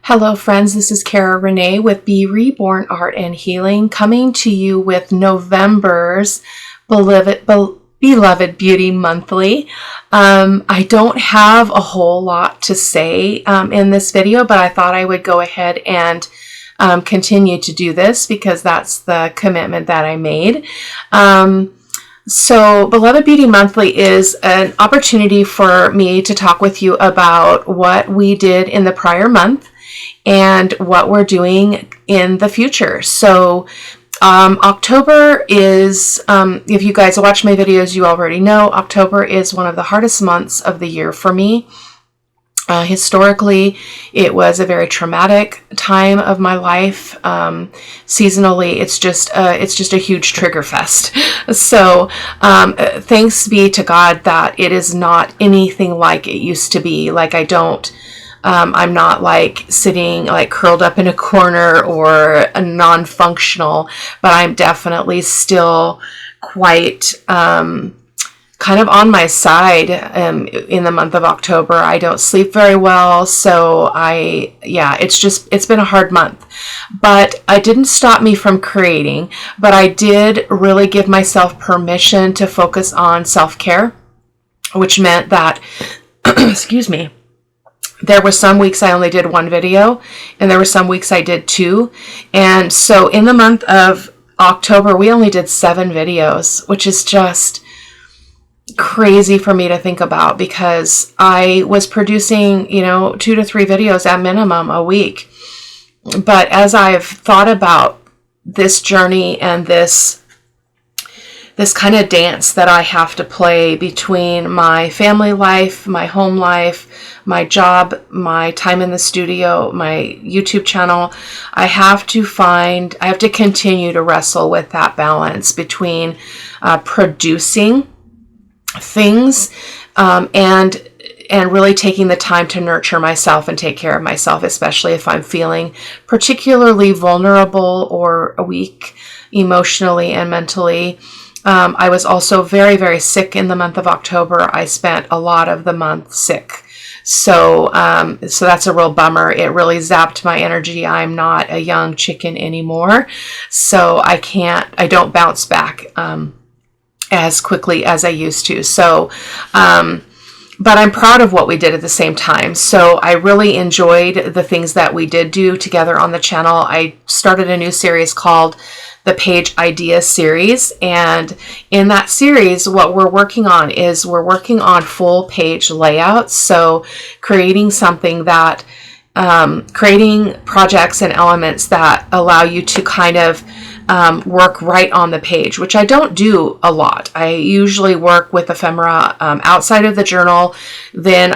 Hello friends, this is Cara-Renee with B.Reborn Art and Healing, coming to you with November's Beloved Beauty Monthly. I don't have a whole lot to say in this video, but I thought I would go ahead and continue to do this because that's the commitment that I made. So Beloved Beauty Monthly is an opportunity for me to talk with you about what we did in the prior month and what we're doing in the future. So October is, if you guys watch my videos, you already know, October is one of the hardest months of the year for me. Historically, it was a very traumatic time of my life. Seasonally, it's just a huge trigger fest. So thanks be to God that it is not anything like it used to be. Like I'm not like sitting like curled up in a corner or a non-functional, but I'm definitely still quite kind of on my side in the month of October. I don't sleep very well, so it's been a hard month. But it didn't stop me from creating, but I did really give myself permission to focus on self-care, which meant that, excuse me, there were some weeks I only did one video, and there were some weeks I did two. And so in the month of October, we only did 7 videos, which is just crazy for me to think about because I was producing, 2 to 3 videos at minimum a week. But as I've thought about this journey and this kind of dance that I have to play between my family life, my home life, my job, my time in the studio, my YouTube channel, I have to continue to wrestle with that balance between producing things and really taking the time to nurture myself and take care of myself, especially if I'm feeling particularly vulnerable or weak emotionally and mentally. I was also very, very sick in the month of October. I spent a lot of the month sick. So that's a real bummer. It really zapped my energy. I'm not a young chicken anymore. So I don't bounce back as quickly as I used to. So, but I'm proud of what we did at the same time. So I really enjoyed the things that we did do together on the channel. I started a new series called the Page Idea Series. And in that series, what we're working on is full page layouts. So creating something that, creating projects and elements that allow you to kind of work right on the page, which I don't do a lot. I usually work with ephemera outside of the journal. Then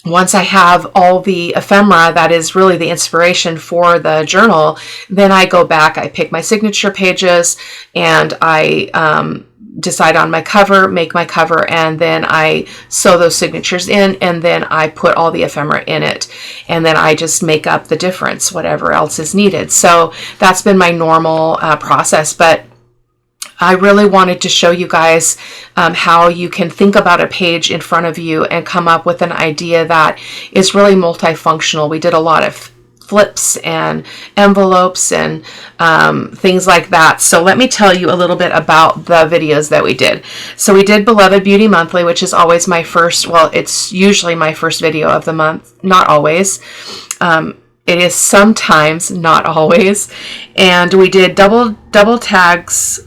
once I have all the ephemera, that is really the inspiration for the journal, then I go back, I pick my signature pages, and I decide on my cover, make my cover, and then I sew those signatures in, and then I put all the ephemera in it, and then I just make up the difference, whatever else is needed. So that's been my normal process, but I really wanted to show you guys how you can think about a page in front of you and come up with an idea that is really multifunctional. We did a lot of flips and envelopes and things like that. So let me tell you a little bit about the videos that we did. So we did Beloved Beauty Monthly, which is always it's usually my first video of the month. Not always. It is sometimes, not always. And we did double tags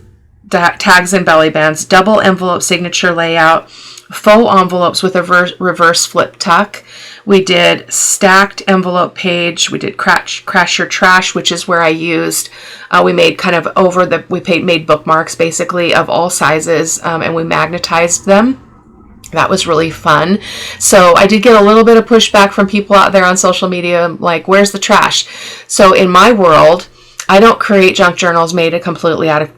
and belly bands, double envelope signature layout, faux envelopes with a reverse flip tuck. We did stacked envelope page. We did crash your trash, which is where I used, we made made bookmarks basically of all sizes, and we magnetized them. That was really fun. So I did get a little bit of pushback from people out there on social media, like, where's the trash? So in my world, I don't create junk journals made completely out of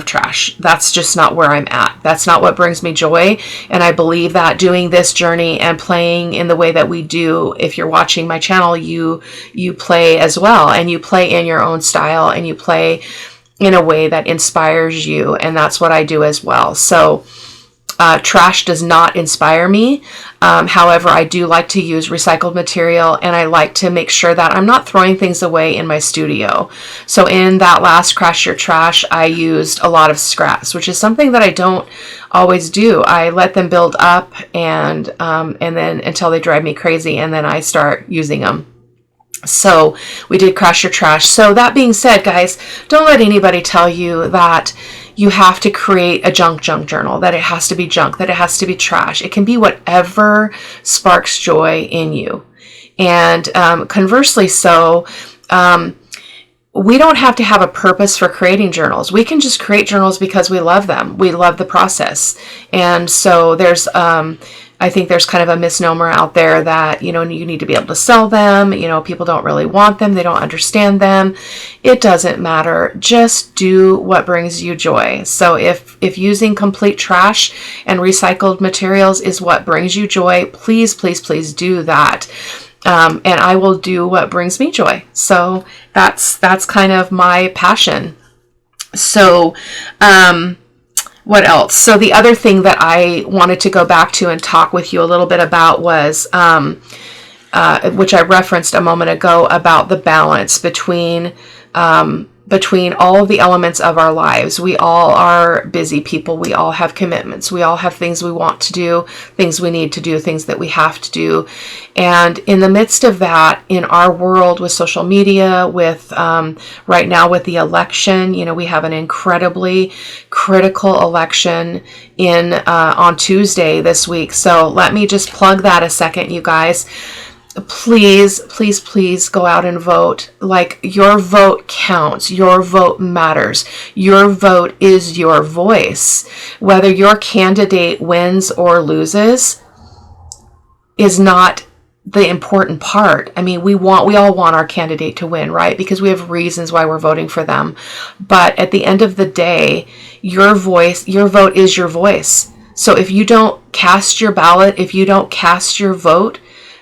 trash. That's just not where I'm at. That's not what brings me joy. And I believe that doing this journey and playing in the way that we do, if you're watching my channel, you play as well, and you play in your own style, and you play in a way that inspires you. And that's what I do as well. So Trash does not inspire me. However, I do like to use recycled material, and I like to make sure that I'm not throwing things away in my studio. So in that last Crash Your Trash, I used a lot of scraps, which is something that I don't always do. I let them build up and then until they drive me crazy, and then I start using them. So we did Crash Your Trash. So that being said, guys, don't let anybody tell you that you have to create a junk journal, that it has to be junk, that it has to be trash. It can be whatever sparks joy in you. And conversely, we don't have to have a purpose for creating journals. We can just create journals because we love them. We love the process. And so I think there's kind of a misnomer out there that, you need to be able to sell them. People don't really want them. They don't understand them. It doesn't matter. Just do what brings you joy. So if using complete trash and recycled materials is what brings you joy, please, please, please do that. And I will do what brings me joy. So that's kind of my passion. So, what else? So the other thing that I wanted to go back to and talk with you a little bit about was, which I referenced a moment ago, about the balance between all of the elements of our lives. We all are busy people. We all have commitments. We all have things we want to do, things we need to do, things that we have to do. And in the midst of that, in our world with social media, with right now with the election, we have an incredibly critical election on Tuesday this week. So let me just plug that a second, you guys. Please, please, please go out and vote. Like, your vote counts. Your vote matters. Your vote is your voice. Whether your candidate wins or loses is not the important part. I mean, we all want our candidate to win, right? Because we have reasons why we're voting for them. But at the end of the day, your vote is your voice. So if you don't cast your ballot, if you don't cast your vote,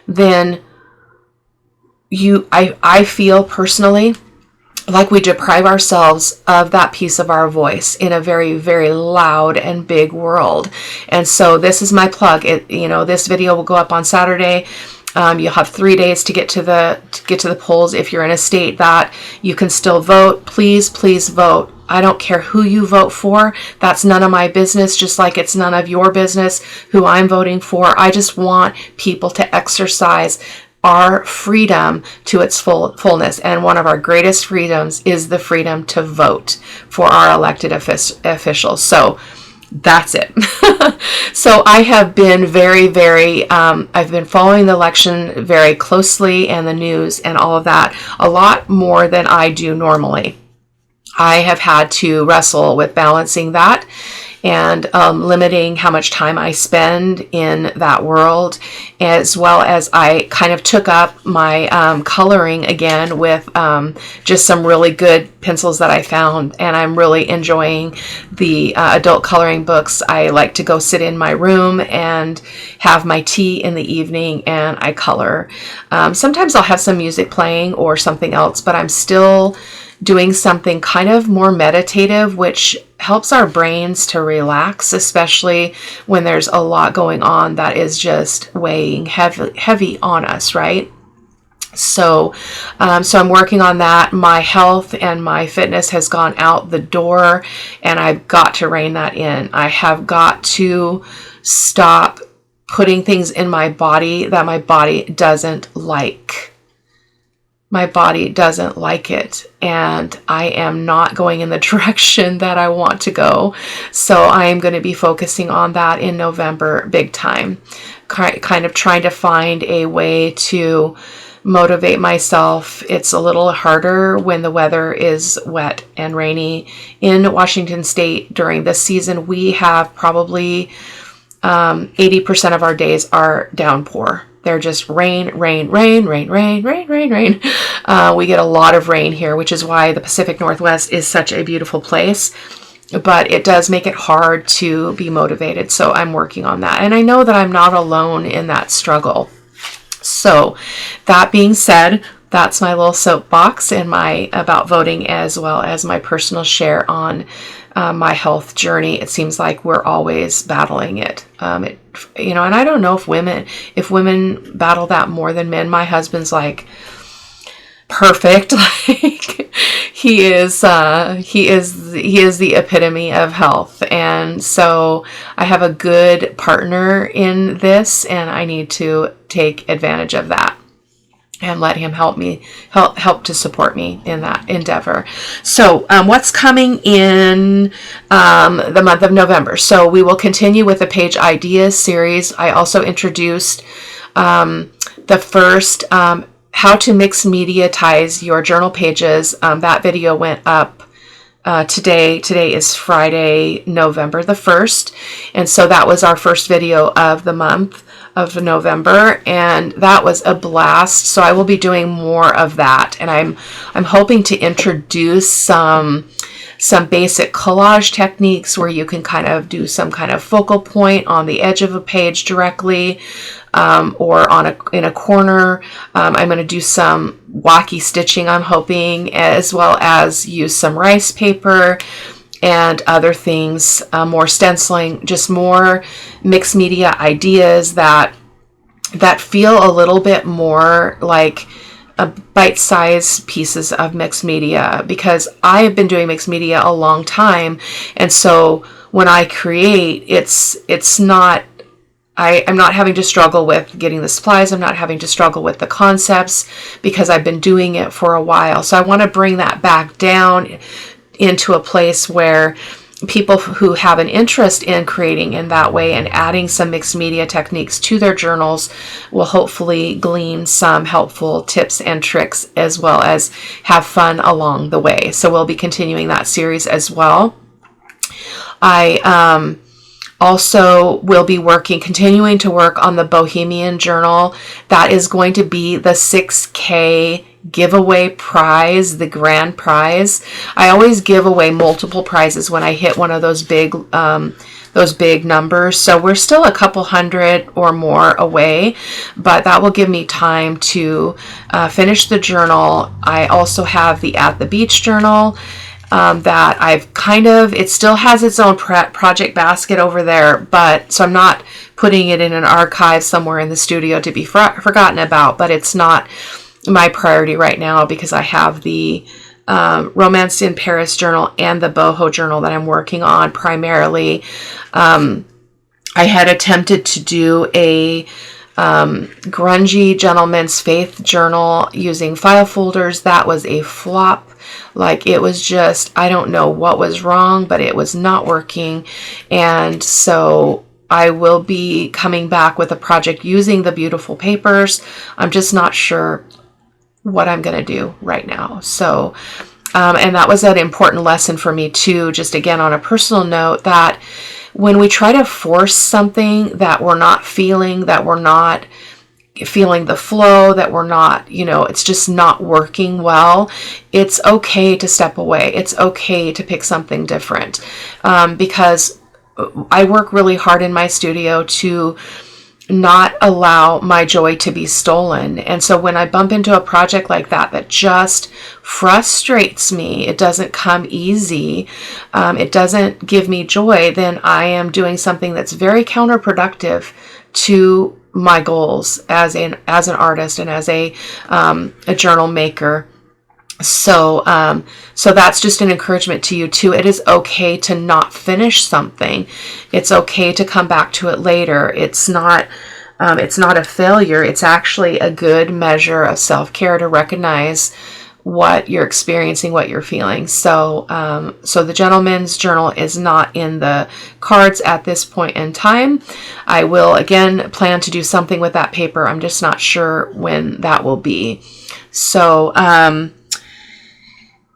then I feel personally like we deprive ourselves of that piece of our voice in a very, very loud and big world. And so this is my plug. This video will go up on Saturday. You'll have 3 days to get to the polls. If you're in a state that you can still vote, please, please vote. I don't care who you vote for. That's none of my business, just like it's none of your business who I'm voting for. I just want people to exercise our freedom to its fullness. And one of our greatest freedoms is the freedom to vote for our elected officials. So that's it. So I have been very, very, I've been following the election very closely and the news and all of that a lot more than I do normally. I have had to wrestle with balancing that and limiting how much time I spend in that world, as well as I kind of took up my coloring again with just some really good pencils that I found, and I'm really enjoying the adult coloring books. I like to go sit in my room and have my tea in the evening, and I color. Sometimes I'll have some music playing or something else, but I'm still doing something kind of more meditative, which helps our brains to relax, especially when there's a lot going on that is just weighing heavy on us, right? So I'm working on that. My health and my fitness has gone out the door, and I've got to rein that in. I have got to stop putting things in my body that my body doesn't like. My body doesn't like it, and I am not going in the direction that I want to go. So I am going to be focusing on that in November big time, kind of trying to find a way to motivate myself. It's a little harder when the weather is wet and rainy. In Washington State during this season, we have probably 80% of our days are downpour. They're just rain, rain, rain, rain, rain, rain, rain, rain. We get a lot of rain here, which is why the Pacific Northwest is such a beautiful place. But it does make it hard to be motivated. So I'm working on that. And I know that I'm not alone in that struggle. So that being said, that's my little soapbox and my about voting, as well as my personal share on my health journey. It seems like we're always battling it. And I don't know if women battle that more than men. My husband's like perfect. Like he is the epitome of health. And so I have a good partner in this, and I need to take advantage of that and let him help to support me in that endeavor. So what's coming in the month of November? So we will continue with the Page Ideas series. I also introduced the first how to mix mediatize your journal pages. That video went up today. Today is Friday, November the 1st. And so that was our first video of the month of November, and that was a blast. So I will be doing more of that, and I'm hoping to introduce some basic collage techniques where you can kind of do some kind of focal point on the edge of a page directly, or in a corner. I'm going to do some wacky stitching, I'm hoping, as well as use some rice paper and other things, more stenciling, just more mixed media ideas that feel a little bit more like bite-sized pieces of mixed media, because I have been doing mixed media a long time. And so when I create, I'm not having to struggle with getting the supplies. I'm not having to struggle with the concepts because I've been doing it for a while. So I want to bring that back down into a place where people who have an interest in creating in that way and adding some mixed media techniques to their journals will hopefully glean some helpful tips and tricks, as well as have fun along the way. So we'll be continuing that series as well. I also will be continuing to work on the Bohemian Journal. That is going to be the 6K giveaway prize, the grand prize. I always give away multiple prizes when I hit one of those big numbers. So we're still a couple hundred or more away, but that will give me time to finish the journal. I also have the At the Beach journal that it still has its own project basket over there, but so I'm not putting it in an archive somewhere in the studio to be forgotten about, but it's not my priority right now because I have the Romanced in Paris journal and the Boho journal that I'm working on primarily. I had attempted to do a grungy gentleman's faith journal using file folders. That was a flop. Like, it was just, I don't know what was wrong, but it was not working. And so I will be coming back with a project using the beautiful papers. I'm just not sure what I'm going to do right now. So, and that was an important lesson for me too, just again on a personal note, that when we try to force something that we're not feeling, that we're not feeling the flow, that we're not, it's just not working well, it's okay to step away. It's okay to pick something different, because I work really hard in my studio to not allow my joy to be stolen. And so when I bump into a project like that just frustrates me, it doesn't come easy, it doesn't give me joy, then I am doing something that's very counterproductive to my goals as an artist and as a journal maker. So that's just an encouragement to you too. It is okay to not finish something. It's okay to come back to it later. It's not a failure. It's actually a good measure of self-care to recognize what you're experiencing, what you're feeling. So the Gentleman's Journal is not in the cards at this point in time. I will again plan to do something with that paper. I'm just not sure when that will be. So,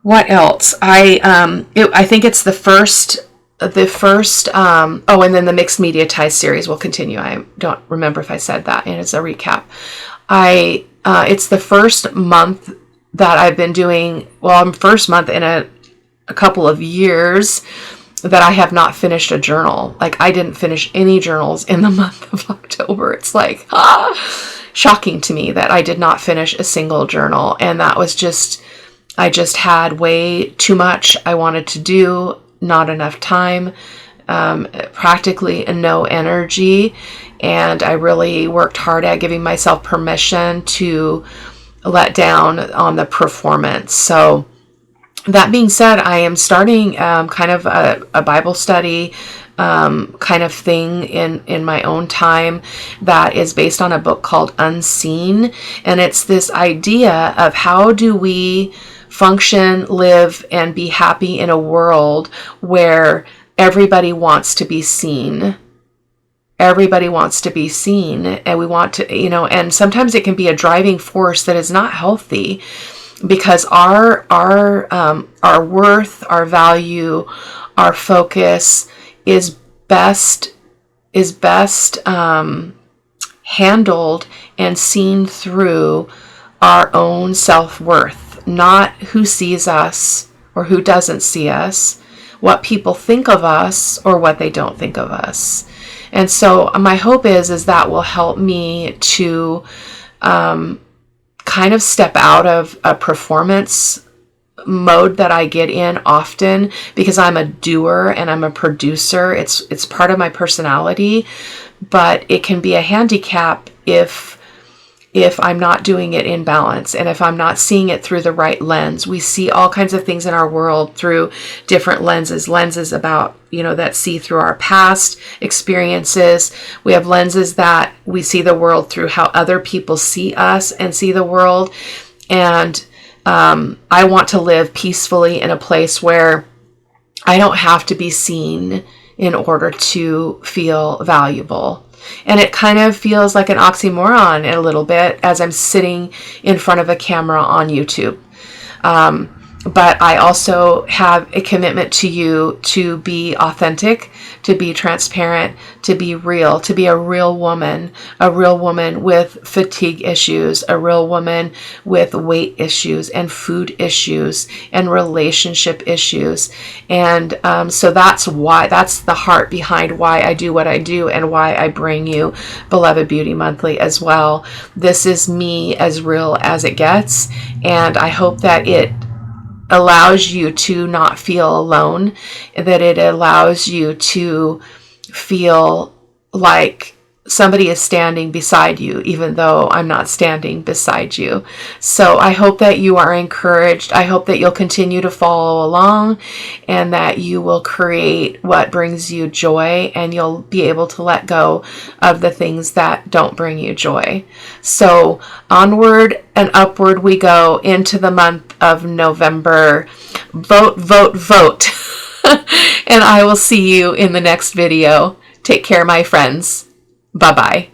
what else? I think it's the first, and then the Mixed Media Ties series will continue. I don't remember if I said that, and it's a recap. It's the first month that I've been doing, first month in a couple of years that I have not finished a journal. Like, I didn't finish any journals in the month of October. It's like, shocking to me that I did not finish a single journal. And that was I just had way too much I wanted to do not enough time, practically no energy. And I really worked hard at giving myself permission to let down on the performance. So that being said, I am starting kind of a Bible study kind of thing in my own time that is based on a book called Unseen. And it's this idea of how do we function, live, and be happy in a world where everybody wants to be seen. Everybody wants to be seen, and we want to, and sometimes it can be a driving force that is not healthy, because our worth, our value, our focus is best handled and seen through our own self-worth, not who sees us or who doesn't see us, what people think of us or what they don't think of us. And so my hope is that will help me to kind of step out of a performance mode that I get in often, because I'm a doer and I'm a producer. It's part of my personality, but it can be a handicap if I'm not doing it in balance, and if I'm not seeing it through the right lens. We see all kinds of things in our world through different lenses about, that see through our past experiences. We have lenses that we see the world through how other people see us and see the world. And I want to live peacefully in a place where I don't have to be seen in order to feel valuable. And it kind of feels like an oxymoron a little bit as I'm sitting in front of a camera on YouTube. But I also have a commitment to you to be authentic, to be transparent, to be real, to be a real woman with fatigue issues, a real woman with weight issues and food issues and relationship issues. And so that's the heart behind why I do what I do and why I bring you Beloved Beauty Monthly as well. This is me as real as it gets, and I hope that it allows you to not feel alone, that it allows you to feel like somebody is standing beside you, even though I'm not standing beside you. So I hope that you are encouraged. I hope that you'll continue to follow along, and that you will create what brings you joy, and you'll be able to let go of the things that don't bring you joy. So onward and upward we go into the month of November. Vote, vote, vote. And I will see you in the next video. Take care, my friends. Bye-bye.